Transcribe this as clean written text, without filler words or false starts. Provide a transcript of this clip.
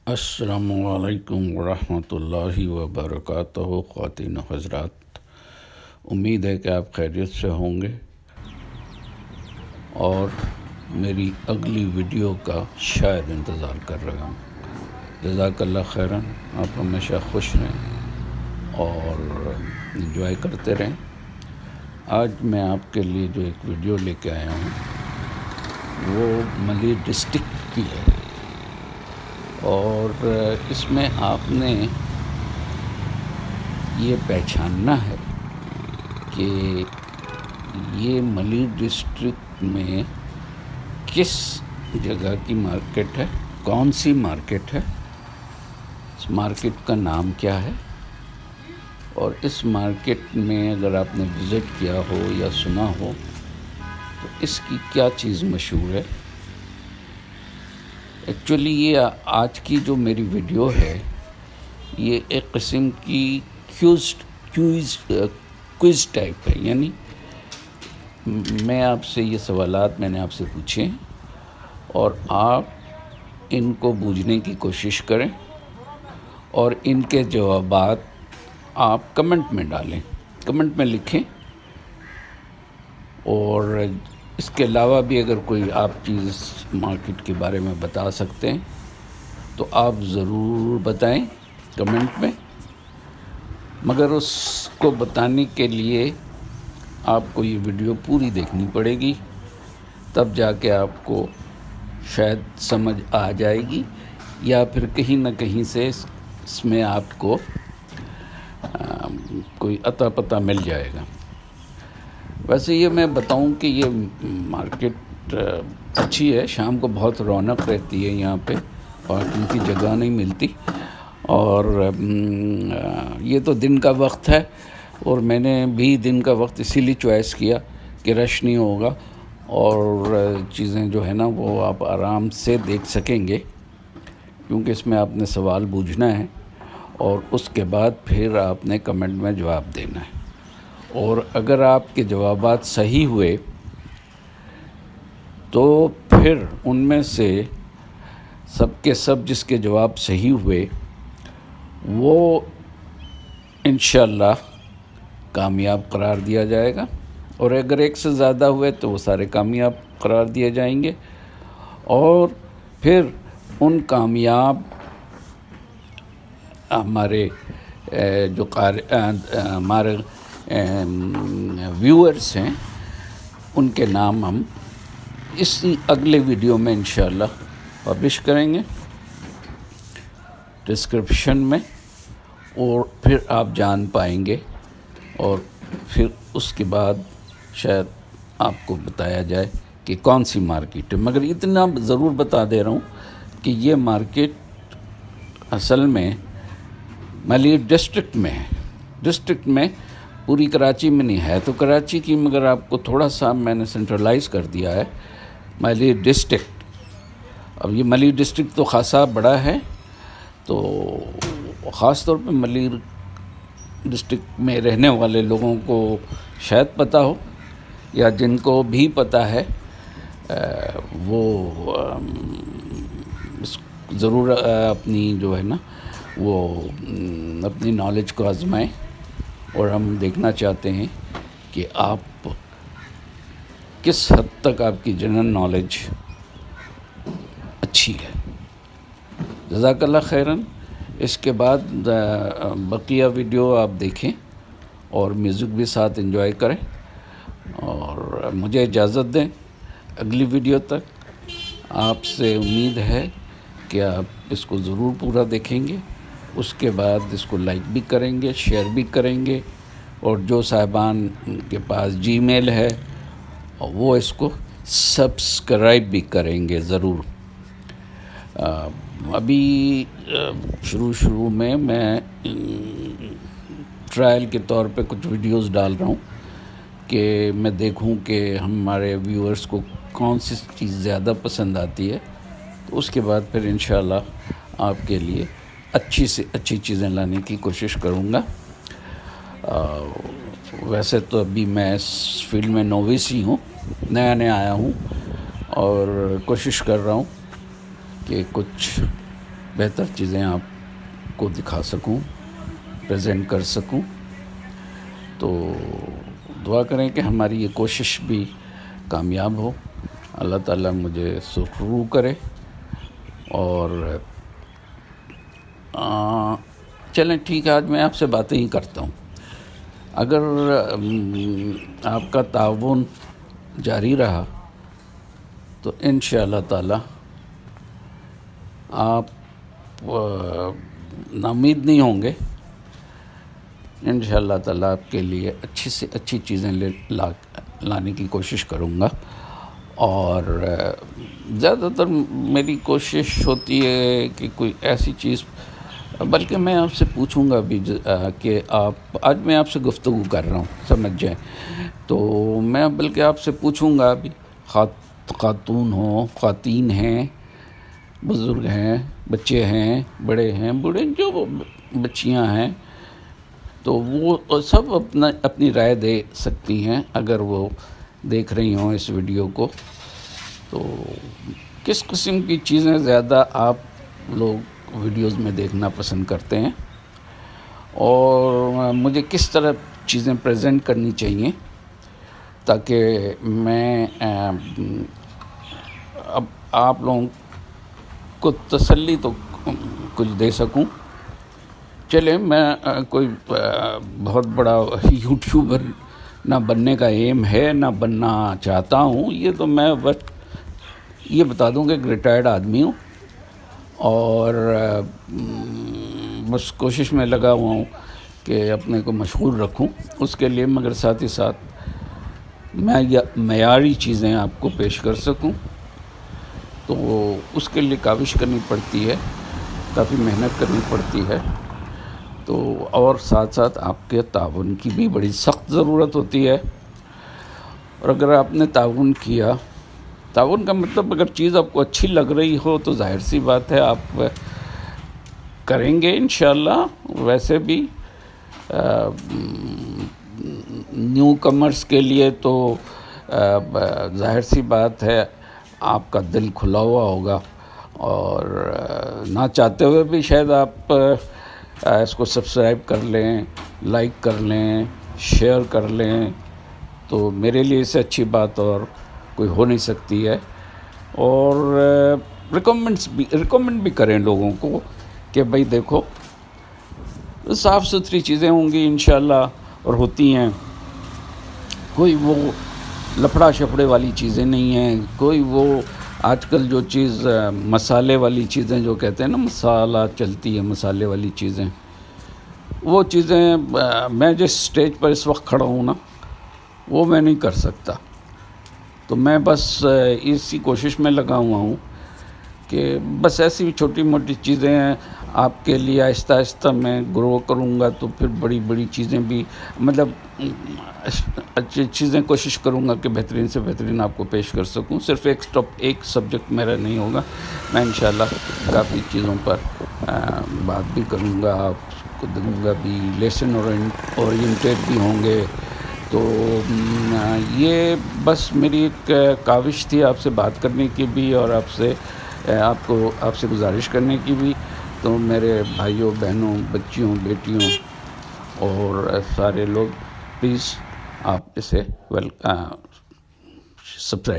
السلام علیکم ورحمۃ اللہ وبرکاتہ۔ خواتین و حضرات، امید ہے کہ آپ خیریت سے ہوں گے اور میری اگلی ویڈیو کا شاید انتظار کر رہے ہوں۔ جزاک اللہ خیراً۔ آپ ہمیشہ خوش رہیں اور انجوائے کرتے رہیں۔ آج میں آپ کے لیے جو ایک ویڈیو لے کے آیا ہوں وہ ملی ڈسٹرکٹ کی ہے، اور اس میں آپ نے یہ پہچاننا ہے کہ یہ ملی ڈسٹرکٹ میں کس جگہ کی مارکیٹ ہے، کون سی مارکیٹ ہے، اس مارکیٹ کا نام کیا ہے، اور اس مارکیٹ میں اگر آپ نے وزٹ کیا ہو یا سنا ہو تو اس کی کیا چیز مشہور ہے۔ ایکچولی یہ آج کی جو میری ویڈیو ہے یہ ایک قسم کی کوئز ٹائپ ہے، یعنی میں آپ سے یہ سوالات میں نے آپ سے پوچھے اور آپ ان کو بوجھنے کی کوشش کریں اور ان کے جوابات آپ کمنٹ میں ڈالیں، کمنٹ میں لکھیں، اور اس کے علاوہ بھی اگر کوئی آپ چیز مارکیٹ کے بارے میں بتا سکتے ہیں تو آپ ضرور بتائیں کمنٹ میں، مگر اس کو بتانے کے لیے آپ کو یہ ویڈیو پوری دیکھنی پڑے گی، تب جا کے آپ کو شاید سمجھ آ جائے گی، یا پھر کہیں نہ کہیں سے اس میں آپ کو کوئی عطا پتہ مل جائے گا۔ ویسے یہ میں بتاؤں کہ یہ مارکیٹ اچھی ہے، شام کو بہت رونق رہتی ہے یہاں پہ، پارکنگ کی جگہ نہیں ملتی، اور یہ تو دن کا وقت ہے اور میں نے بھی دن کا وقت اسی لیے چوائس کیا کہ رش نہیں ہوگا اور چیزیں جو ہے نا وہ آپ آرام سے دیکھ سکیں گے، کیونکہ اس میں آپ نے سوال پوچھنا ہے اور اس کے بعد پھر آپ نے کمنٹ میں جواب دینا ہے، اور اگر آپ کے جوابات صحیح ہوئے تو پھر ان میں سے سب کے سب جس کے جواب صحیح ہوئے وہ انشاءاللہ کامیاب قرار دیا جائے گا، اور اگر ایک سے زیادہ ہوئے تو وہ سارے کامیاب قرار دیے جائیں گے، اور پھر ان کامیاب ہمارے جو ہمارے ویورز ہیں ان کے نام ہم اسی اگلے ویڈیو میں انشاءاللہ پبلش کریں گے ڈسکرپشن میں، اور پھر آپ جان پائیں گے، اور پھر اس کے بعد شاید آپ کو بتایا جائے کہ کون سی مارکیٹ ہے۔ مگر اتنا ضرور بتا دے رہا ہوں کہ یہ مارکیٹ اصل میں ملی ڈسٹرکٹ میں ہے، ڈسٹرکٹ میں، پوری کراچی میں نہیں ہے، تو کراچی کی مگر آپ کو تھوڑا سا میں نے سینٹرلائز کر دیا ہے ملی ڈسٹرکٹ۔ اب یہ ملی ڈسٹرکٹ تو خاصا بڑا ہے، تو خاص طور پہ ملی ڈسٹرکٹ میں رہنے والے لوگوں کو شاید پتہ ہو، یا جن کو بھی پتہ ہے وہ ضرور اپنی جو ہے نا وہ اپنی نالج کو آزمائیں، اور ہم دیکھنا چاہتے ہیں کہ آپ کس حد تک آپ کی جنرل نالج اچھی ہے۔ جزاک اللہ خیراً۔ اس کے بعد بقیہ ویڈیو آپ دیکھیں اور میوزک بھی ساتھ انجوائے کریں، اور مجھے اجازت دیں اگلی ویڈیو تک۔ آپ سے امید ہے کہ آپ اس کو ضرور پورا دیکھیں گے، اس کے بعد اس کو لائک بھی کریں گے، شیئر بھی کریں گے، اور جو صاحبان کے پاس جی میل ہے وہ اس کو سبسکرائب بھی کریں گے ضرور۔ ابھی شروع میں ٹرائل کے طور پہ کچھ ویڈیوز ڈال رہا ہوں کہ میں دیکھوں کہ ہمارے ویورز کو کون سی چیز زیادہ پسند آتی ہے، تو اس کے بعد پھر انشاءاللہ آپ کے لیے اچھی سے اچھی چیزیں لانے کی کوشش کروں گا۔ ویسے تو ابھی میں اس فیلڈ میں نوویس ہی ہوں، نیا آیا ہوں، اور کوشش کر رہا ہوں کہ کچھ بہتر چیزیں آپ کو دکھا سکوں، پریزنٹ کر سکوں. تو دعا کریں کہ ہماری یہ کوشش بھی کامیاب ہو. اللہ تعالیٰ مجھے سرخرو کرے. اور چلیں ٹھیک ہے، آج میں آپ سے باتیں ہی کرتا ہوں. اگر آپ کا تعاون جاری رہا تو انشاءاللہ تعالیٰ آپ ناامید نہیں ہوں گے. انشاءاللہ تعالیٰ آپ کے لیے اچھی سے اچھی چیزیں لانے کی کوشش کروں گا. اور زیادہ تر میری کوشش ہوتی ہے کہ کوئی ایسی چیز، بلکہ میں آپ سے پوچھوں گا بھی کہ آج میں آپ سے گفتگو کر رہا ہوں، سمجھ جائیں. تو میں بلکہ آپ سے پوچھوں گا بھی، خاتون ہوں، خواتین ہیں، بزرگ ہیں، بچے ہیں، بڑے ہیں، بوڑھے، جو بچیاں ہیں، تو وہ سب اپنی رائے دے سکتی ہیں اگر وہ دیکھ رہی ہوں اس ویڈیو کو. تو کس قسم کی چیزیں زیادہ آپ لوگ ویڈیوز میں دیکھنا پسند کرتے ہیں، اور مجھے کس طرح چیزیں پریزنٹ کرنی چاہیے تاکہ میں اب آپ لوگوں کو تسلی تو کچھ دے سکوں. چلیں، میں کوئی بہت بڑا یوٹیوبر نہ بننے کا ایم ہے، نہ بننا چاہتا ہوں. یہ تو میں بس یہ بتا دوں کہ ایک ریٹائرڈ آدمی ہوں، اور بس کوشش میں لگا ہوا ہوں کہ اپنے کو مشغول رکھوں اس کے لیے، مگر ساتھ ہی ساتھ میں معیاری چیزیں آپ کو پیش کر سکوں. تو اس کے لیے کاوش کرنی پڑتی ہے، کافی محنت کرنی پڑتی ہے. تو اور ساتھ ساتھ آپ کے تعاون کی بھی بڑی سخت ضرورت ہوتی ہے. اور اگر آپ نے تعاون کیا، تعاون کا مطلب اگر چیز آپ کو اچھی لگ رہی ہو تو ظاہر سی بات ہے آپ کریں گے انشاءاللہ. ویسے بھی نیو کمرز کے لیے تو ظاہر سی بات ہے آپ کا دل کھلا ہوا ہوگا، اور نہ چاہتے ہوئے بھی شاید آپ اس کو سبسکرائب کر لیں، لائک کر لیں، شیئر کر لیں. تو میرے لیے اس سے اچھی بات اور کوئی ہو نہیں سکتی ہے. اور ریکمنڈ بھی کریں لوگوں کو کہ بھئی دیکھو، صاف ستھری چیزیں ہوں گی انشاءاللہ، اور ہوتی ہیں. کوئی وہ لفڑا شفڑے والی چیزیں نہیں ہیں. کوئی وہ آج کل جو چیز مسالے والی چیزیں جو کہتے ہیں نا، مسالہ چلتی ہے، مسالے والی چیزیں، وہ چیزیں میں جس سٹیج پر اس وقت کھڑا ہوں نا، وہ میں نہیں کر سکتا. تو میں بس اسی کوشش میں لگا ہوا ہوں کہ بس ایسی چھوٹی موٹی چیزیں ہیں آپ کے لیے. آہستہ آہستہ میں گرو کروں گا تو پھر بڑی بڑی چیزیں بھی، مطلب اچھی چیزیں کوشش کروں گا کہ بہترین سے بہترین آپ کو پیش کر سکوں. صرف ایک سبجیکٹ میرا نہیں ہوگا، میں انشاءاللہ کافی چیزوں پر بات بھی کروں گا، آپ کو دوں گا بھی، لیسن اورینٹیڈ بھی ہوں گے. تو یہ بس میری ایک کاوش تھی آپ سے بات کرنے کی بھی، اور آپ سے گزارش کرنے کی بھی. تو میرے بھائیوں، بہنوں، بچیوں، بیٹیوں اور سارے لوگ، پلیز آپ اسے سبسکرائب